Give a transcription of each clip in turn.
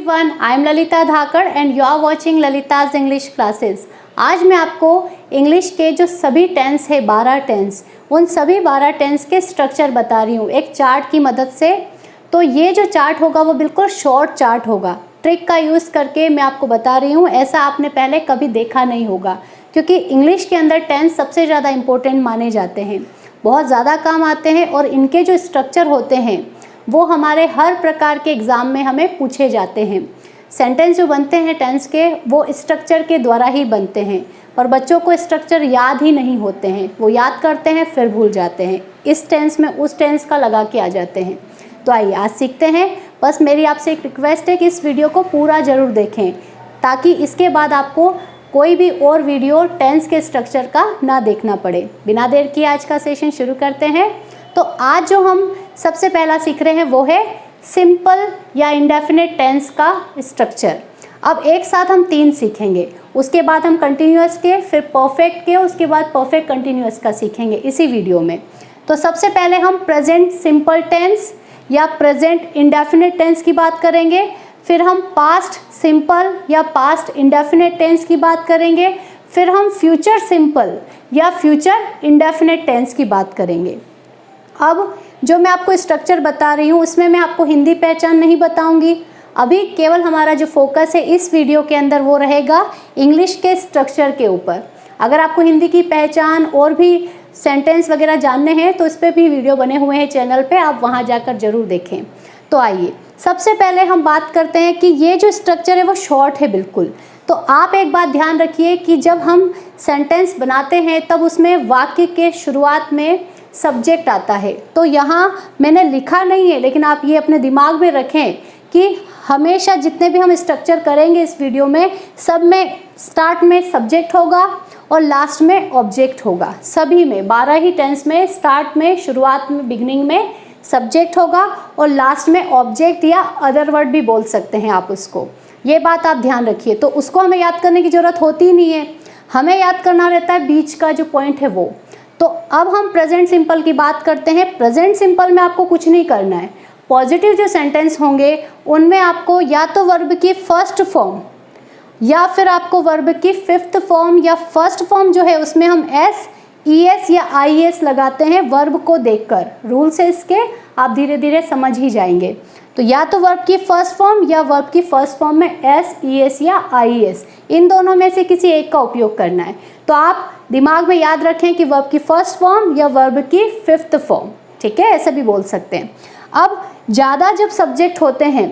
everyone, I am Lalita Dhakar and you are watching Lalita's English classes। आज मैं आपको English के जो सभी टेंस है 12 टेंस, उन सभी 12 टेंस के स्ट्रक्चर बता रही हूँ एक चार्ट की मदद से। तो ये जो चार्ट होगा वो बिल्कुल शॉर्ट चार्ट होगा, ट्रिक का यूज़ करके मैं आपको बता रही हूँ। ऐसा आपने पहले कभी देखा नहीं होगा क्योंकि इंग्लिश के अंदर टेंस सबसे ज़्यादा इम्पोर्टेंट माने जाते हैं, बहुत ज़्यादा काम आते हैं और इनके जो स्ट्रक्चर होते हैं वो हमारे हर प्रकार के एग्ज़ाम में हमें पूछे जाते हैं। सेंटेंस जो बनते हैं टेंस के वो स्ट्रक्चर के द्वारा ही बनते हैं और बच्चों को स्ट्रक्चर याद ही नहीं होते हैं, वो याद करते हैं फिर भूल जाते हैं, इस टेंस में उस टेंस का लगा के आ जाते हैं। तो आइए आज सीखते हैं। बस मेरी आपसे एक रिक्वेस्ट है कि इस वीडियो को पूरा ज़रूर देखें ताकि इसके बाद आपको कोई भी और वीडियो टेंस के स्ट्रक्चर का ना देखना पड़े। बिना देर किए आज का सेशन शुरू करते हैं। तो आज जो हम सबसे पहला सीख रहे हैं वो है सिंपल या इंडेफिनिट टेंस का स्ट्रक्चर। अब एक साथ हम 3 सीखेंगे, उसके बाद हम कंटिन्यूअस के, फिर परफेक्ट के, उसके बाद परफेक्ट कंटिन्यूअस का सीखेंगे इसी वीडियो में। तो सबसे पहले हम प्रेजेंट सिंपल टेंस या प्रेजेंट इंडेफिनिट टेंस की बात करेंगे, फिर हम पास्ट सिंपल या पास्ट इंडेफिनिट टेंस की बात करेंगे, फिर हम फ्यूचर सिंपल या फ्यूचर इंडेफिनिट टेंस की बात करेंगे। अब जो मैं आपको स्ट्रक्चर बता रही हूँ उसमें मैं आपको हिंदी पहचान नहीं बताऊंगी। अभी केवल हमारा जो फोकस है इस वीडियो के अंदर वो रहेगा इंग्लिश के स्ट्रक्चर के ऊपर। अगर आपको हिंदी की पहचान और भी सेंटेंस वगैरह जानने हैं तो इस पर भी वीडियो बने हुए हैं चैनल पे, आप वहाँ जाकर ज़रूर देखें। तो आइए सबसे पहले हम बात करते हैं कि ये जो स्ट्रक्चर है वो शॉर्ट है बिल्कुल। तो आप एक बात ध्यान रखिए कि जब हम सेंटेंस बनाते हैं तब उसमें वाक्य के शुरुआत में सब्जेक्ट आता है। तो यहाँ मैंने लिखा नहीं है लेकिन आप ये अपने दिमाग में रखें कि हमेशा जितने भी हम स्ट्रक्चर करेंगे इस वीडियो में सब में स्टार्ट में सब्जेक्ट होगा और लास्ट में ऑब्जेक्ट होगा। सभी में 12 ही टेंस में स्टार्ट में, शुरुआत में, बिगनिंग में सब्जेक्ट होगा और लास्ट में ऑब्जेक्ट या अदर वर्ड भी बोल सकते हैं आप उसको। ये बात आप ध्यान रखिए। तो उसको हमें याद करने की ज़रूरत होती ही नहीं है, हमें याद करना रहता है बीच का जो पॉइंट है वो। तो अब हम प्रेजेंट सिंपल की बात करते हैं। प्रेजेंट सिंपल में आपको कुछ नहीं करना है। पॉजिटिव जो सेंटेंस होंगे उनमें आपको या तो वर्ब की फर्स्ट फॉर्म या फिर आपको वर्ब की 5th फॉर्म या फर्स्ट फॉर्म जो है उसमें हम एस, ईएस या आईएस लगाते हैं वर्ब को देखकर। रूल्स है इसके, आप धीरे धीरे समझ ही जाएंगे। तो या तो वर्ब की फर्स्ट फॉर्म या वर्ब की फर्स्ट फॉर्म में एस, ईएस या आईएस, इन दोनों में से किसी एक का उपयोग करना है। तो आप दिमाग में याद रखें कि वर्ब की फर्स्ट फॉर्म या वर्ब की 5th फॉर्म, ठीक है, ऐसे भी बोल सकते हैं। अब ज़्यादा जब सब्जेक्ट होते हैं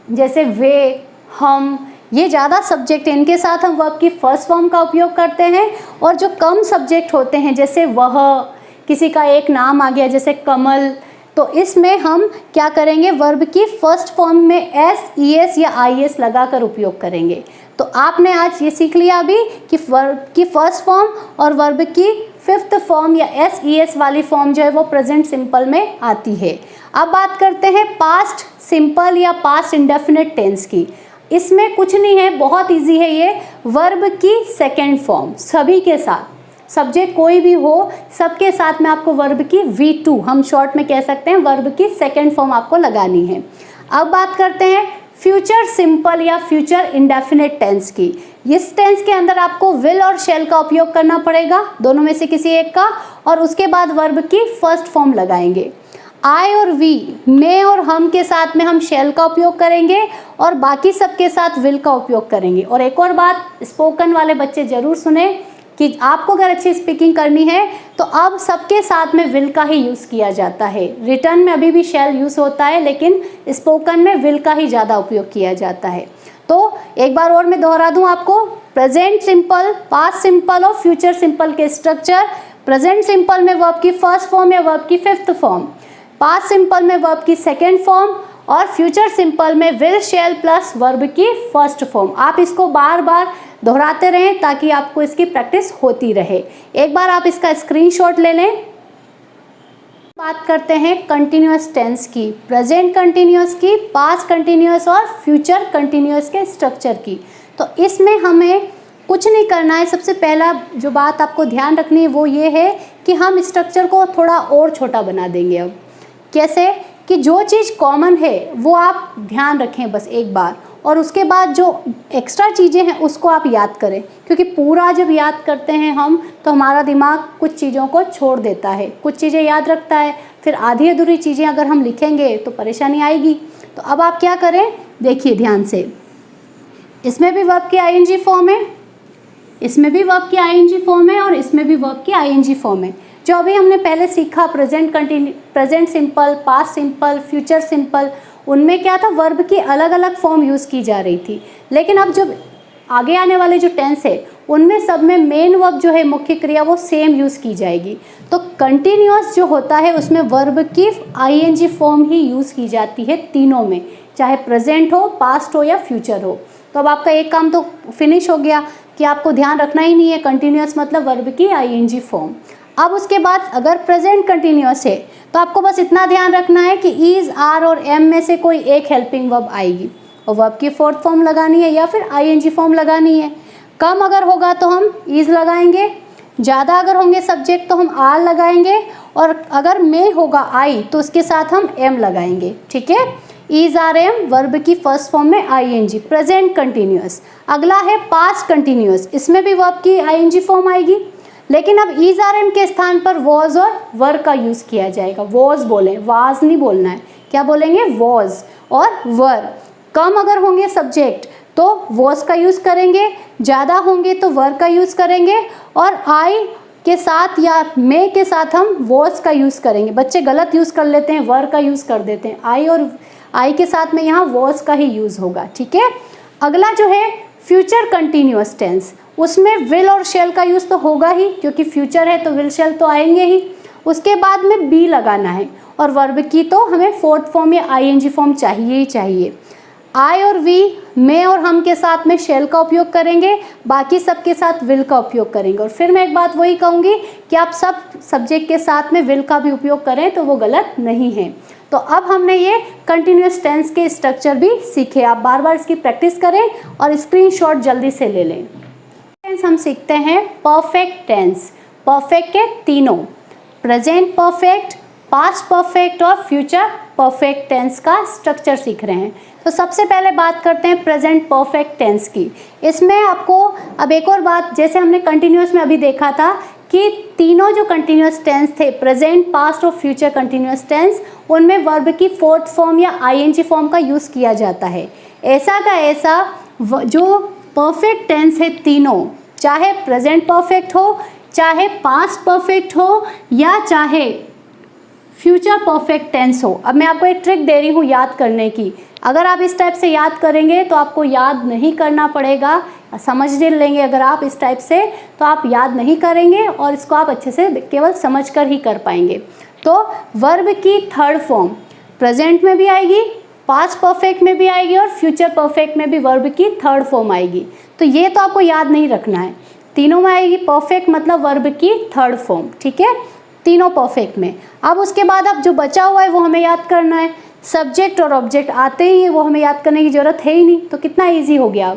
जैसे वे, हम, ये ज़्यादा सब्जेक्ट हैं, इनके साथ हम वर्ब की फर्स्ट फॉर्म का उपयोग करते हैं। और जो कम सब्जेक्ट होते हैं जैसे वह, किसी का एक नाम आ गया जैसे कमल, तो इसमें हम क्या करेंगे, वर्ब की फर्स्ट फॉर्म में एस, ईएस या आईएस लगाकर उपयोग करेंगे। तो आपने आज ये सीख लिया अभी कि वर्ब की फर्स्ट फॉर्म और वर्ब की 5th फॉर्म या एस, ईएस वाली फॉर्म जो है वो प्रेजेंट सिंपल में आती है। अब बात करते हैं पास्ट सिंपल या पास्ट इंडेफिनिट टेंस की। इसमें कुछ नहीं है, बहुत इजी है ये। वर्ब की 2nd फॉर्म सभी के साथ, सब्जेक्ट कोई भी हो सबके साथ में आपको वर्ब की V2, हम शॉर्ट में कह सकते हैं, वर्ब की 2nd फॉर्म आपको लगानी है। अब बात करते हैं फ्यूचर सिंपल या फ्यूचर इंडेफिनिट टेंस की। इस टेंस के अंदर आपको विल और शैल का उपयोग करना पड़ेगा, दोनों में से किसी एक का, और उसके बाद वर्ब की फर्स्ट फॉर्म लगाएंगे। आई और वी, मैं और हम के साथ में हम शैल का उपयोग करेंगे और बाकी सबके साथ विल का उपयोग करेंगे। और एक और बात, स्पोकन वाले बच्चे ज़रूर सुने कि आपको अगर अच्छी स्पीकिंग करनी है तो अब सबके साथ में विल का ही यूज़ किया जाता है। रिटर्न में अभी भी शैल यूज़ होता है लेकिन स्पोकन में विल का ही ज़्यादा उपयोग किया जाता है। तो एक बार और मैं दोहरा दूं आपको, प्रेजेंट सिंपल, पास्ट सिंपल और फ्यूचर सिंपल के स्ट्रक्चर। प्रेजेंट सिंपल में वर्ब की फर्स्ट फॉर्म या वर्ब की 5th फॉर्म, पास्ट सिंपल में वर्ब की 2nd फॉर्म और फ्यूचर सिंपल में विल, शैल प्लस वर्ब की फर्स्ट फॉर्म। आप इसको बार बार दोहराते रहें ताकि आपको इसकी प्रैक्टिस होती रहे। एक बार आप इसका स्क्रीनशॉट ले लें। बात करते हैं कंटिन्यूअस टेंस की, प्रेजेंट कंटिन्यूअस की, पास्ट कंटिन्यूअस और फ्यूचर कंटिन्यूअस के स्ट्रक्चर की। तो इसमें हमें कुछ नहीं करना है। सबसे पहला जो बात आपको ध्यान रखनी है वो ये है कि हम स्ट्रक्चर को थोड़ा और छोटा बना देंगे। अब कैसे कि जो चीज़ कॉमन है वो आप ध्यान रखें बस एक बार, और उसके बाद जो एक्स्ट्रा चीज़ें हैं उसको आप याद करें, क्योंकि पूरा जब याद करते हैं हम तो हमारा दिमाग कुछ चीज़ों को छोड़ देता है, कुछ चीज़ें याद रखता है, फिर आधी अधूरी चीज़ें अगर हम लिखेंगे तो परेशानी आएगी। तो अब आप क्या करें, देखिए ध्यान से, इसमें भी वर्ब की आईएनजी फॉर्म है, इसमें भी वर्ब की आईएनजी फॉर्म है और इसमें भी वर्ब की आईएनजी फॉर्म है। जो अभी हमने पहले सीखा present simple, past simple, future simple, उनमें क्या था, वर्ब की अलग अलग फॉर्म यूज़ की जा रही थी। लेकिन अब जब आगे आने वाले जो टेंस है उनमें सब में मेन वर्ब जो है, मुख्य क्रिया, वो सेम यूज़ की जाएगी। तो कंटिन्यूअस जो होता है उसमें वर्ब की आईएनजी फॉर्म ही यूज़ की जाती है तीनों में, चाहे प्रेजेंट हो, पास्ट हो या फ्यूचर हो। तो अब आपका एक काम तो फिनिश हो गया कि आपको ध्यान रखना ही नहीं है कंटिन्यूअस मतलब वर्ब की आईएनजी फॉर्म। अब उसके बाद अगर प्रेजेंट कंटिन्यूअस है तो आपको बस इतना ध्यान रखना है कि इज, आर और एम में से कोई एक हेल्पिंग वर्ब आएगी और वर्ब की फोर्थ फॉर्म लगानी है या फिर आईएनजी फॉर्म लगानी है। कम अगर होगा तो हम इज लगाएंगे, ज़्यादा अगर होंगे सब्जेक्ट तो हम आर लगाएंगे, और अगर में होगा आई तो उसके साथ हम एम लगाएंगे। ठीक है, इज, आर, एम वर्ब की फर्स्ट फॉर्म में आईएनजी, प्रेजेंट कंटिन्यूअस। अगला है पास्ट कंटिन्यूअस, इसमें भी वर्ब की आईएनजी फॉर्म आएगी, लेकिन अब इज, आर, एम के स्थान पर वॉज और वर का यूज़ किया जाएगा। वॉज बोलें, वाज नहीं बोलना है, क्या बोलेंगे, वॉज और वर। कम अगर होंगे सब्जेक्ट तो वॉज का यूज़ करेंगे, ज़्यादा होंगे तो वर का यूज़ करेंगे, और आई के साथ या मे के साथ हम वॉज का यूज़ करेंगे। बच्चे गलत यूज़ कर लेते हैं, वर का यूज़ कर देते हैं, आई और आई के साथ में यहाँ वॉज का ही यूज़ होगा। ठीक है, अगला जो है फ्यूचर कंटिन्यूअस टेंस, उसमें विल और शेल का यूज़ तो होगा ही, क्योंकि फ्यूचर है तो विल शेल तो आएंगे ही। उसके बाद में बी लगाना है, और वर्ब की तो हमें फोर्थ फॉर्म या आईएनजी फॉर्म चाहिए ही चाहिए। आई और वी, मैं और हम के साथ में शेल का उपयोग करेंगे, बाकी सब के साथ विल का उपयोग करेंगे। और फिर मैं एक बात वही कहूँगी कि आप सब सब्जेक्ट के साथ में विल का भी उपयोग करें तो वो गलत नहीं है। तो अब हमने ये कंटिन्यूअस टेंस के स्ट्रक्चर भी सीखे, आप बार बार इसकी प्रैक्टिस करें और स्क्रीनशॉट जल्दी से ले लें। टेंस हम सीखते हैं परफेक्ट टेंस। परफेक्ट के तीनों, प्रेजेंट परफेक्ट, पास्ट परफेक्ट और फ्यूचर परफेक्ट टेंस का स्ट्रक्चर सीख रहे हैं। तो सबसे पहले बात करते हैं प्रेजेंट परफेक्ट टेंस की। इसमें आपको अब एक और बात, जैसे हमने कंटिन्यूअस में अभी देखा था कि तीनों जो कंटिन्यूअस टेंस थे, प्रेजेंट, पास्ट और फ्यूचर कंटिन्यूअस टेंस, उनमें वर्ब की फोर्थ फॉर्म या आईएनजी फॉर्म का यूज़ किया जाता है। ऐसा का ऐसा जो परफेक्ट टेंस है तीनों, चाहे प्रेजेंट परफेक्ट हो, चाहे पास्ट परफेक्ट हो या चाहे फ्यूचर परफेक्ट टेंस हो। अब मैं आपको एक ट्रिक दे रही हूँ याद करने की, अगर आप इस टाइप से याद करेंगे तो आपको याद नहीं करना पड़ेगा, समझ लेंगे अगर आप इस टाइप से तो आप याद नहीं करेंगे और इसको आप अच्छे से केवल समझ कर ही कर पाएंगे। तो वर्ब की थर्ड फॉर्म प्रेजेंट में भी आएगी, पास्ट परफेक्ट में भी आएगी और फ्यूचर परफेक्ट में भी वर्ब की थर्ड फॉर्म आएगी। तो ये तो आपको याद नहीं रखना है, तीनों में आएगी। परफेक्ट मतलब वर्ब की थर्ड फॉर्म, ठीक है, तीनों परफेक्ट में। अब उसके बाद अब जो बचा हुआ है वो हमें याद करना है। सब्जेक्ट और ऑब्जेक्ट आते ही है, वो हमें याद करने की ज़रूरत है ही नहीं, तो कितना ईजी हो गया।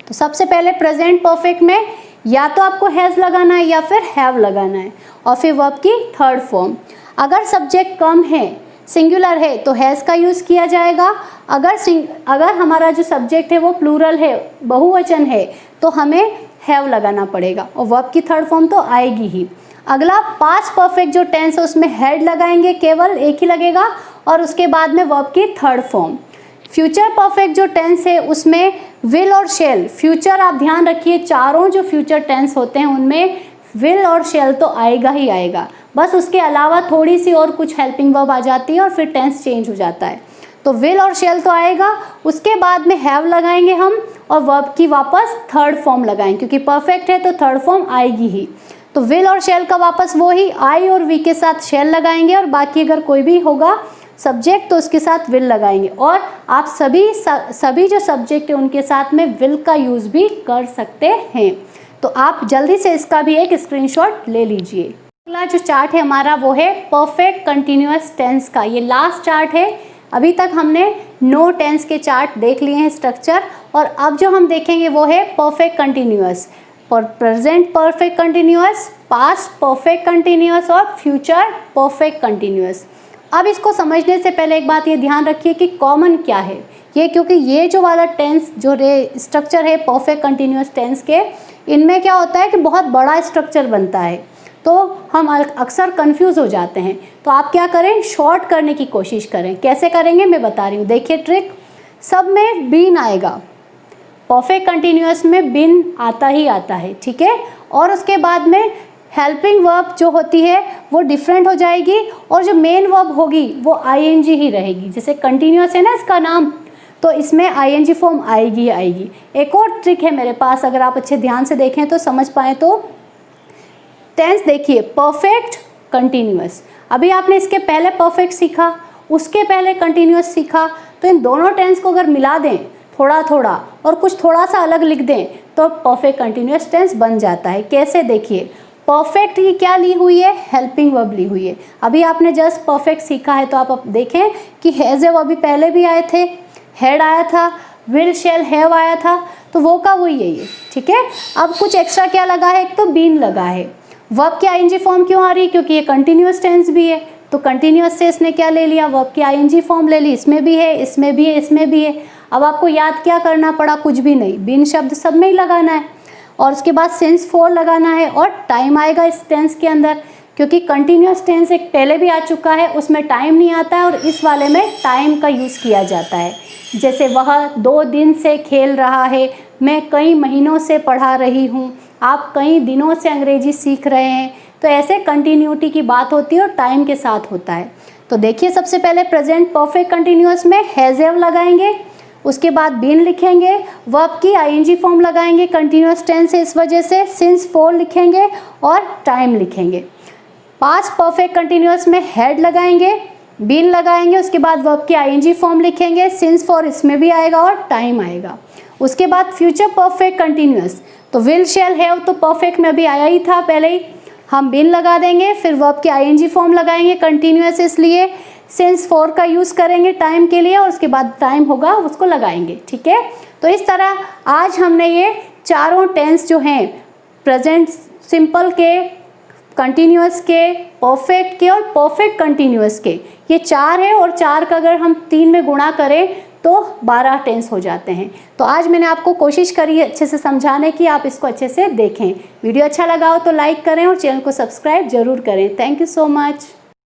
तो सबसे पहले प्रेजेंट परफेक्ट में या तो आपको हैज़ लगाना है या फिर हैव लगाना है, और फिर वर्ब की थर्ड फॉर्म। अगर सब्जेक्ट कम है, सिंगुलर है, तो हैज़ का यूज़ किया जाएगा। अगर हमारा जो सब्जेक्ट है वो प्लूरल है, बहुवचन है, तो हमें हैव लगाना पड़ेगा और वर्ब की थर्ड फॉर्म तो आएगी ही। अगला पास्ट परफेक्ट जो टेंस है उसमें हैड लगाएंगे, केवल एक ही लगेगा, और उसके बाद में वर्ब की थर्ड फॉर्म। फ्यूचर परफेक्ट जो टेंस है उसमें विल और शेल, फ्यूचर आप ध्यान रखिए, चारों जो फ्यूचर टेंस होते हैं उनमें विल और शेल तो आएगा ही आएगा, बस उसके अलावा थोड़ी सी और कुछ हेल्पिंग वर्ब आ जाती है और फिर टेंस चेंज हो जाता है। तो विल और शेल तो आएगा, उसके बाद में हैव लगाएंगे हम और वर्ब की वापस थर्ड फॉर्म लगाएंगे, क्योंकि परफेक्ट है तो थर्ड फॉर्म आएगी ही। तो विल और शेल का वापस वो ही, आई और वी के साथ शेल लगाएंगे, और बाकी अगर कोई भी होगा सब्जेक्ट तो उसके साथ विल लगाएंगे। और आप सभी जो सब्जेक्ट है उनके साथ में विल का यूज़ भी कर सकते हैं। तो आप जल्दी से इसका भी एक स्क्रीनशॉट ले लीजिए। अगला जो चार्ट है हमारा वो है परफेक्ट कंटिन्यूअस टेंस का। ये लास्ट चार्ट है, अभी तक हमने नो टेंस के चार्ट देख लिए हैं स्ट्रक्चर, और अब जो हम देखेंगे वो है perfect continuous, present perfect continuous, past perfect continuous और फ्यूचर परफेक्ट कंटिन्यूअस। अब इसको समझने से पहले एक बात ये ध्यान रखिए कि कॉमन क्या है। ये क्योंकि ये जो वाला टेंस जो स्ट्रक्चर है परफेक्ट कंटिन्यूअस टेंस के, इनमें क्या होता है कि बहुत बड़ा स्ट्रक्चर बनता है, तो हम अक्सर कंफ्यूज हो जाते हैं। तो आप क्या करें, शॉर्ट करने की कोशिश करें। कैसे करेंगे मैं बता रही हूँ, देखिए ट्रिक। सब में बीन आएगा, परफेक्ट कंटिन्यूअस में बीन आता ही आता है, ठीक है। और उसके बाद में हेल्पिंग वर्ब जो होती है वो डिफरेंट हो जाएगी, और जो मेन वर्ब होगी वो ing ही रहेगी। जैसे कंटिन्यूअस है ना इसका नाम, तो इसमें ing फॉर्म आएगी ही आएगी। एक और ट्रिक है मेरे पास, अगर आप अच्छे ध्यान से देखें तो समझ पाएँ तो। टेंस देखिए, परफेक्ट कंटिन्यूअस, अभी आपने इसके पहले परफेक्ट सीखा, उसके पहले कंटिन्यूअस सीखा, तो इन दोनों टेंस को अगर मिला दें थोड़ा थोड़ा और कुछ थोड़ा सा अलग लिख दें तो परफेक्ट कंटिन्यूअस टेंस बन जाता है। कैसे, देखिए परफेक्ट की क्या ली हुई है, हेल्पिंग वर्ब ली हुई है। अभी आपने जस्ट परफेक्ट सीखा है तो आप अब देखें कि हैज़ अभी पहले भी आए थे, हैड आया था, विल शैल हैव आया था, तो वो का वही है ये, ठीक है। अब कुछ एक्स्ट्रा क्या लगा है, एक तो बीन लगा है। वर्ब की ing फॉर्म क्यों आ रही है, क्योंकि ये कंटिन्यूअस टेंस भी है, तो कंटिन्यूअस से इसने क्या ले लिया, वर्ब की ing फॉर्म ले ली। इसमें भी है, इसमें भी है, इसमें भी है। अब आपको याद क्या करना पड़ा, कुछ भी नहीं, बीन शब्द सब में ही लगाना है, और उसके बाद सिंस फॉर लगाना है, और टाइम आएगा इस टेंस के अंदर, क्योंकि कंटिन्यूअस टेंस एक पहले भी आ चुका है, उसमें टाइम नहीं आता है, और इस वाले में टाइम का यूज़ किया जाता है। जैसे वह 2 दिन से खेल रहा है, मैं कई महीनों से पढ़ा रही हूँ, आप कई दिनों से अंग्रेजी सीख रहे हैं। तो ऐसे कंटिन्यूटी की बात होती है और टाइम के साथ होता है। तो देखिए सबसे पहले प्रेजेंट परफेक्ट कंटिन्यूअस में हैज़ हैव लगाएंगे, उसके बाद बीन लिखेंगे, वर्ब की ing फॉर्म लगाएंगे, कंटिन्यूअस टेंस है इस वजह से, सिंस फॉर लिखेंगे और टाइम लिखेंगे। पास्ट परफेक्ट कंटिन्यूअस में हैड लगाएंगे, बीन लगाएंगे, उसके बाद वर्ब की ing फॉर्म लिखेंगे, सिंस फॉर इसमें भी आएगा और टाइम आएगा। उसके बाद फ्यूचर परफेक्ट कंटिन्यूअस, तो विल शैल हैव तो परफेक्ट में अभी आया ही था पहले ही, हम बीन लगा देंगे, फिर वर्ब की ing फॉर्म लगाएंगे, कंटिन्यूअस इसलिए, सिंस फॉर का यूज़ करेंगे टाइम के लिए, और उसके बाद टाइम होगा उसको लगाएंगे, ठीक है। तो इस तरह आज हमने ये चारों टेंस जो हैं, प्रेजेंट सिंपल के, कंटिन्यूअस के, परफेक्ट के और परफेक्ट कंटिन्यूअस के, ये 4 है, और 4 का अगर हम 3 में गुणा करें तो 12 टेंस हो जाते हैं। तो आज मैंने आपको कोशिश करी है अच्छे से समझाने की, आप इसको अच्छे से देखें। वीडियो अच्छा लगा हो तो लाइक करें और चैनल को सब्सक्राइब जरूर करें। Thank you so much.